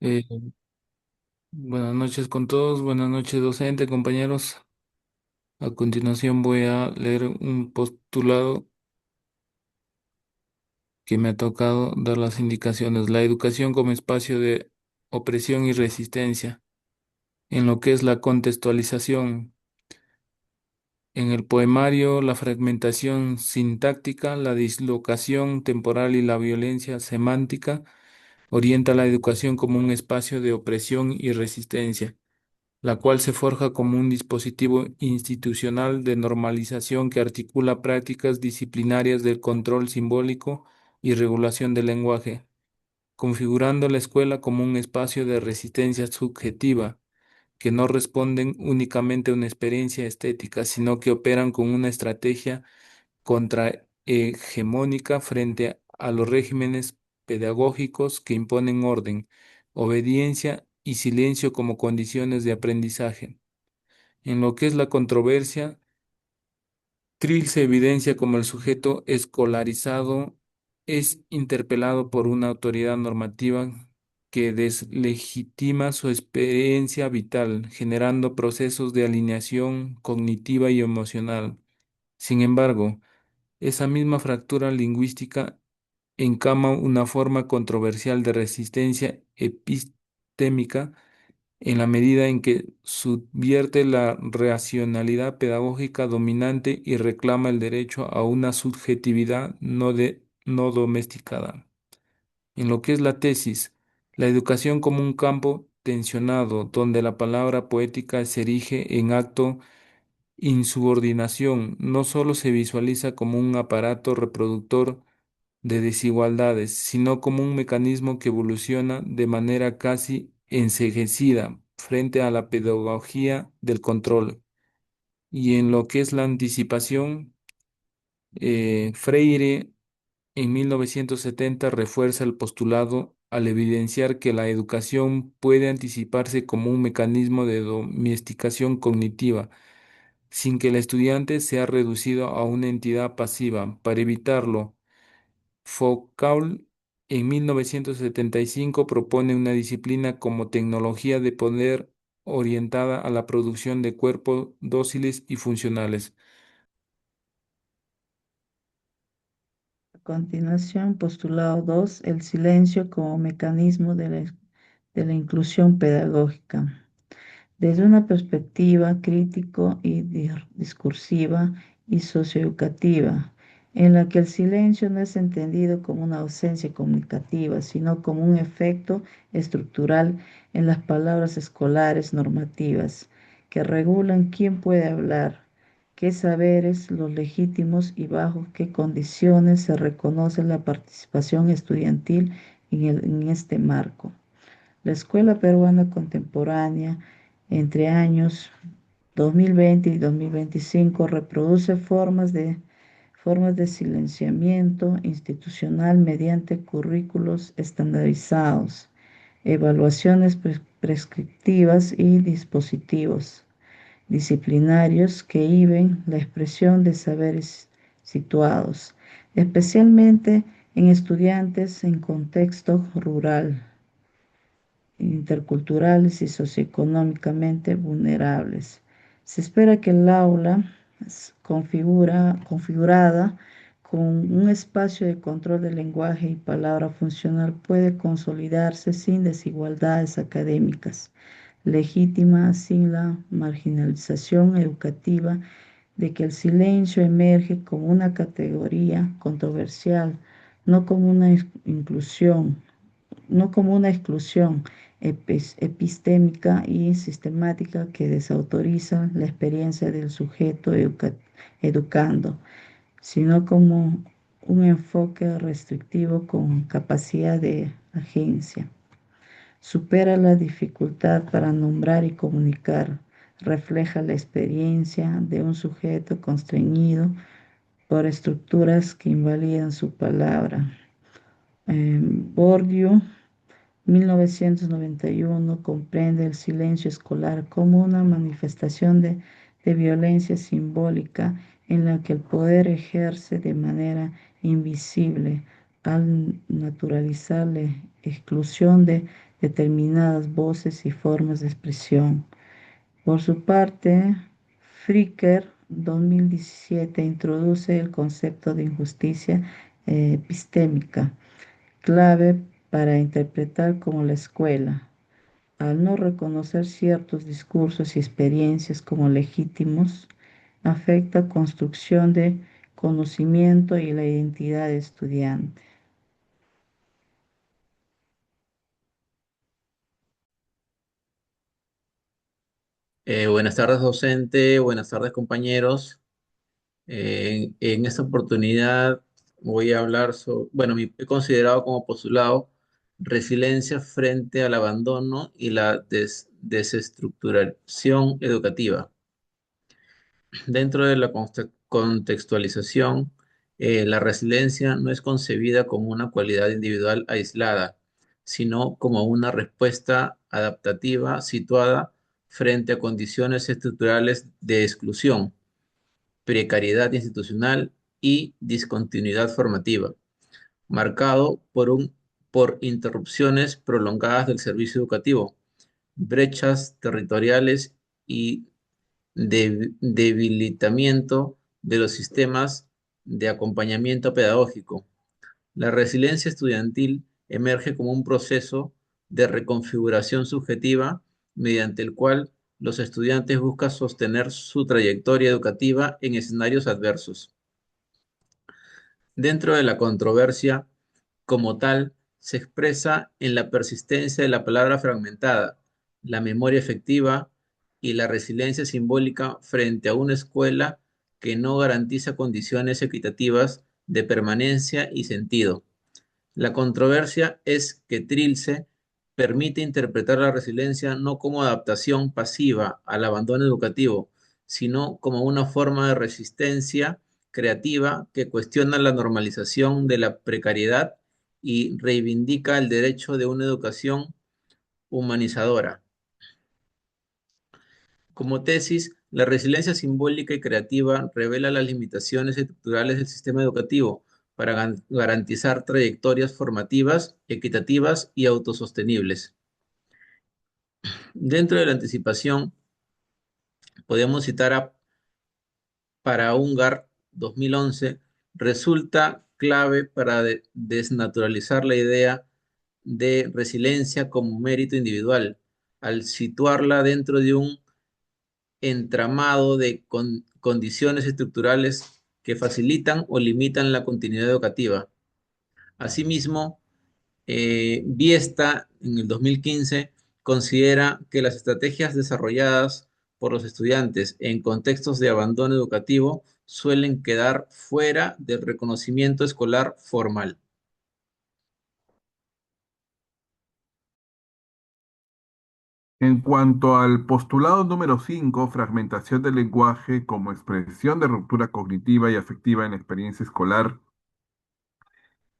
Eh, Buenas noches con todos, buenas noches docente, compañeros. A continuación voy a leer un postulado que me ha tocado dar las indicaciones. La educación como espacio de opresión y resistencia, en lo que es la contextualización. En el poemario, la fragmentación sintáctica, la dislocación temporal y la violencia semántica orienta la educación como un espacio de opresión y resistencia, la cual se forja como un dispositivo institucional de normalización que articula prácticas disciplinarias del control simbólico y regulación del lenguaje, configurando la escuela como un espacio de resistencia subjetiva, que no responden únicamente a una experiencia estética, sino que operan con una estrategia contrahegemónica frente a los regímenes pedagógicos que imponen orden, obediencia y silencio como condiciones de aprendizaje. En lo que es la controversia, Trill se evidencia como el sujeto escolarizado es interpelado por una autoridad normativa que deslegitima su experiencia vital, generando procesos de alineación cognitiva y emocional. Sin embargo, esa misma fractura lingüística encama una forma controversial de resistencia epistémica en la medida en que subvierte la racionalidad pedagógica dominante y reclama el derecho a una subjetividad no domesticada. En lo que es la tesis, la educación como un campo tensionado donde la palabra poética se erige en acto insubordinación, no solo se visualiza como un aparato reproductor de desigualdades, sino como un mecanismo que evoluciona de manera casi enceguecida frente a la pedagogía del control. Y en lo que es la anticipación, Freire en 1970 refuerza el postulado al evidenciar que la educación puede anticiparse como un mecanismo de domesticación cognitiva, sin que el estudiante sea reducido a una entidad pasiva. Para evitarlo, Foucault en 1975 propone una disciplina como tecnología de poder orientada a la producción de cuerpos dóciles y funcionales. A continuación, postulado 2, el silencio como mecanismo de la inclusión pedagógica. Desde una perspectiva crítico y discursiva y socioeducativa, en la que el silencio no es entendido como una ausencia comunicativa, sino como un efecto estructural en las palabras escolares normativas, que regulan quién puede hablar, qué saberes los legítimos y bajo qué condiciones se reconoce la participación estudiantil en este marco. La Escuela Peruana Contemporánea, entre años 2020 y 2025, reproduce formas de silenciamiento institucional mediante currículos estandarizados, evaluaciones prescriptivas y dispositivos disciplinarios que inhiben la expresión de saberes situados, especialmente en estudiantes en contexto rural, interculturales y socioeconómicamente vulnerables. Se espera que el aula configurada con un espacio de control del lenguaje y palabra funcional puede consolidarse sin desigualdades académicas, legítima sin la marginalización educativa de que el silencio emerge como una categoría controversial, no como una inclusión, no como una exclusión epistémica y sistemática que desautoriza la experiencia del sujeto educando, sino como un enfoque restrictivo con capacidad de agencia. Supera la dificultad para nombrar y comunicar, refleja la experiencia de un sujeto constreñido por estructuras que invalidan su palabra. Bourdieu 1991 comprende el silencio escolar como una manifestación de violencia simbólica en la que el poder ejerce de manera invisible al naturalizar la exclusión de determinadas voces y formas de expresión. Por su parte, Fricker 2017 introduce el concepto de injusticia epistémica, clave para interpretar como la escuela. Al no reconocer ciertos discursos y experiencias como legítimos, afecta construcción de conocimiento y la identidad de estudiante. Buenas tardes, docente. Buenas tardes, compañeros. En esta oportunidad voy a hablar sobre, bueno, he considerado como postulado resiliencia frente al abandono y la desestructuración educativa. Dentro de la contextualización, la resiliencia no es concebida como una cualidad individual aislada, sino como una respuesta adaptativa situada frente a condiciones estructurales de exclusión, precariedad institucional y discontinuidad formativa, marcado por interrupciones prolongadas del servicio educativo, brechas territoriales y debilitamiento de los sistemas de acompañamiento pedagógico. La resiliencia estudiantil emerge como un proceso de reconfiguración subjetiva mediante el cual los estudiantes buscan sostener su trayectoria educativa en escenarios adversos. Dentro de la controversia, como tal, se expresa en la persistencia de la palabra fragmentada, la memoria efectiva y la resiliencia simbólica frente a una escuela que no garantiza condiciones equitativas de permanencia y sentido. La controversia es que Trilce permite interpretar la resiliencia no como adaptación pasiva al abandono educativo, sino como una forma de resistencia creativa que cuestiona la normalización de la precariedad y reivindica el derecho de una educación humanizadora. Como tesis, la resiliencia simbólica y creativa revela las limitaciones estructurales del sistema educativo para garantizar trayectorias formativas, equitativas y autosostenibles. Dentro de la anticipación, podemos citar a para Ungar 2011, resulta clave para desnaturalizar la idea de resiliencia como mérito individual, al situarla dentro de un entramado de condiciones estructurales que facilitan o limitan la continuidad educativa. Asimismo, Biesta en el 2015 considera que las estrategias desarrolladas por los estudiantes en contextos de abandono educativo suelen quedar fuera del reconocimiento escolar formal. En cuanto al postulado número 5, fragmentación del lenguaje como expresión de ruptura cognitiva y afectiva en la experiencia escolar,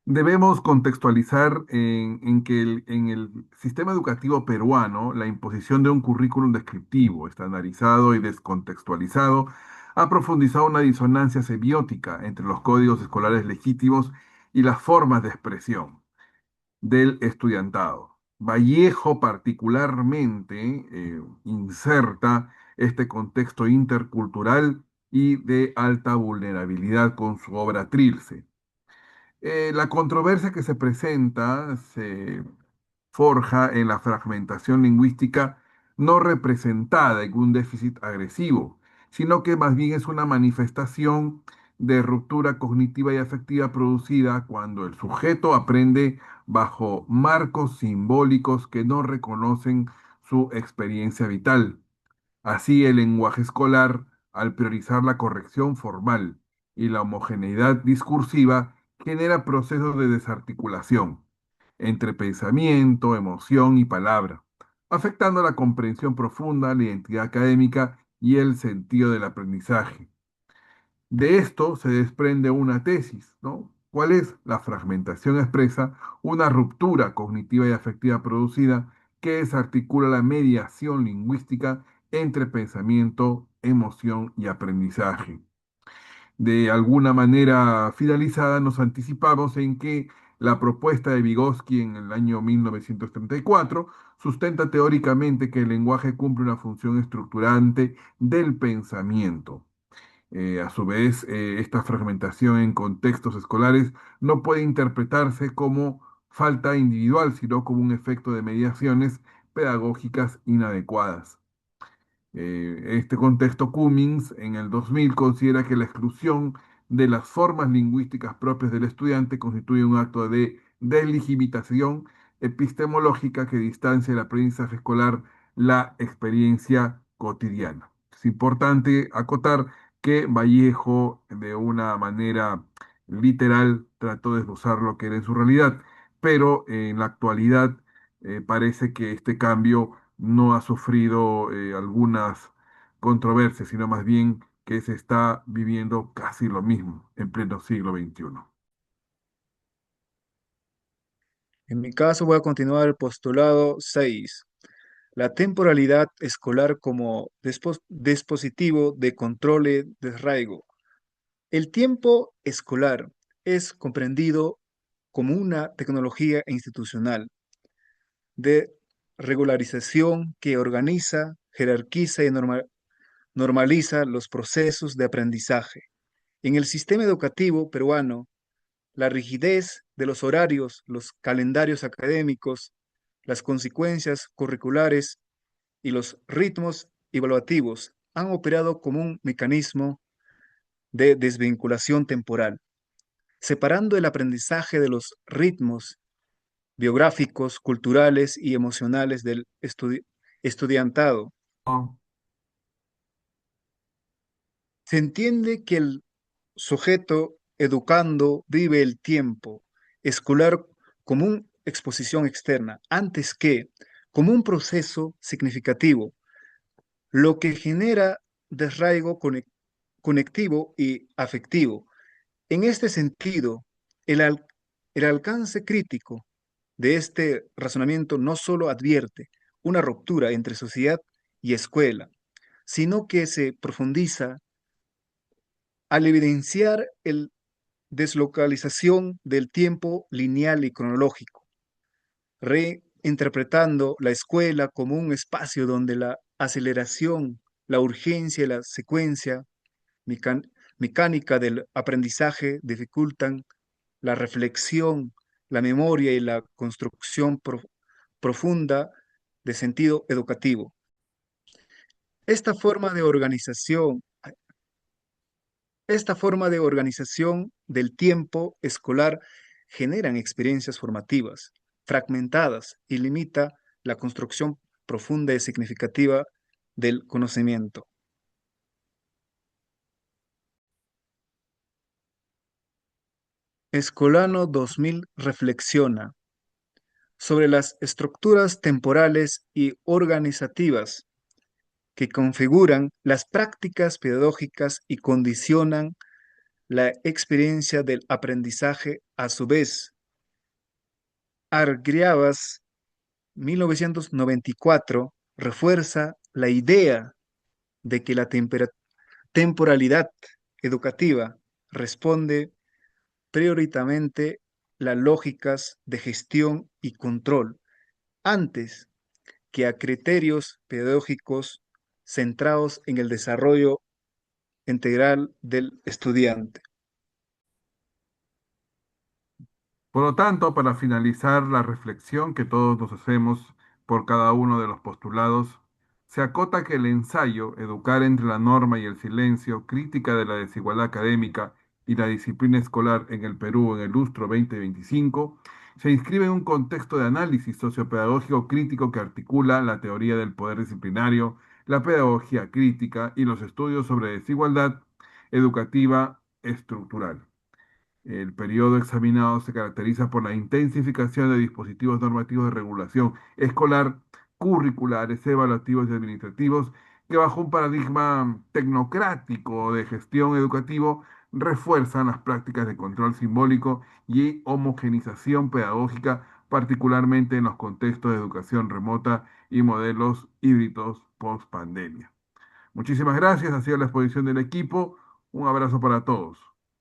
debemos contextualizar en que en el sistema educativo peruano, la imposición de un currículum descriptivo, estandarizado y descontextualizado, ha profundizado una disonancia semiótica entre los códigos escolares legítimos y las formas de expresión del estudiantado. Vallejo particularmente inserta este contexto intercultural y de alta vulnerabilidad con su obra Trilce. La controversia que se presenta se forja en la fragmentación lingüística no representada en un déficit agresivo, sino que más bien es una manifestación de ruptura cognitiva y afectiva producida cuando el sujeto aprende bajo marcos simbólicos que no reconocen su experiencia vital. Así, el lenguaje escolar, al priorizar la corrección formal y la homogeneidad discursiva, genera procesos de desarticulación entre pensamiento, emoción y palabra, afectando la comprensión profunda, la identidad académica y el sentido del aprendizaje. De esto se desprende una tesis, ¿no? ¿Cuál es? La fragmentación expresa una ruptura cognitiva y afectiva producida que desarticula la mediación lingüística entre pensamiento, emoción y aprendizaje. De alguna manera finalizada, nos anticipamos en que La propuesta de Vygotsky en el año 1934 sustenta teóricamente que el lenguaje cumple una función estructurante del pensamiento. A su vez, esta fragmentación en contextos escolares no puede interpretarse como falta individual, sino como un efecto de mediaciones pedagógicas inadecuadas. Este contexto, Cummings en el 2000 considera que la exclusión de las formas lingüísticas propias del estudiante constituye un acto de deslegitimación epistemológica que distancia el aprendizaje escolar la experiencia cotidiana. Es importante acotar que Vallejo, de una manera literal, trató de esbozar lo que era en su realidad, pero en la actualidad parece que este cambio no ha sufrido algunas controversias, sino más bien que se está viviendo casi lo mismo en pleno siglo XXI. En mi caso voy a continuar el postulado 6. La temporalidad escolar como dispositivo de control y desarraigo. El tiempo escolar es comprendido como una tecnología institucional de regularización que organiza, jerarquiza y normaliza los procesos de aprendizaje. En el sistema educativo peruano, la rigidez de los horarios, los calendarios académicos, las consecuencias curriculares y los ritmos evaluativos han operado como un mecanismo de desvinculación temporal, separando el aprendizaje de los ritmos biográficos, culturales y emocionales del estudiantado. Oh, Se entiende que el sujeto educando vive el tiempo escolar como una exposición externa, antes que como un proceso significativo, lo que genera desarraigo conectivo y afectivo. En este sentido, el alcance crítico de este razonamiento no solo advierte una ruptura entre sociedad y escuela, sino que se profundiza al evidenciar el deslocalización del tiempo lineal y cronológico, reinterpretando la escuela como un espacio donde la aceleración, la urgencia y la secuencia mecánica del aprendizaje dificultan la reflexión, la memoria y la construcción profunda de sentido educativo. Esta forma de organización, esta forma de organización del tiempo escolar generan experiencias formativas fragmentadas y limita la construcción profunda y significativa del conocimiento. Escolano 2000 reflexiona sobre las estructuras temporales y organizativas que configuran las prácticas pedagógicas y condicionan la experiencia del aprendizaje. A su vez, Argriabas 1994 refuerza la idea de que la temporalidad educativa responde prioritariamente las lógicas de gestión y control antes que a criterios pedagógicos centrados en el desarrollo integral del estudiante. por lo tanto, para finalizar la reflexión que todos nos hacemos por cada uno de los postulados, se acota que el ensayo Educar entre la norma y el silencio, crítica de la desigualdad académica y la disciplina escolar en el Perú en el lustro 2025, se inscribe en un contexto de análisis sociopedagógico crítico que articula la teoría del poder disciplinario, la pedagogía crítica y los estudios sobre desigualdad educativa estructural. El periodo examinado se caracteriza por la intensificación de dispositivos normativos de regulación escolar, curriculares, evaluativos y administrativos, que bajo un paradigma tecnocrático de gestión educativo refuerzan las prácticas de control simbólico y homogenización pedagógica, particularmente en los contextos de educación remota y modelos híbridos post pandemia. Muchísimas gracias, ha sido la exposición del equipo. Un abrazo para todos.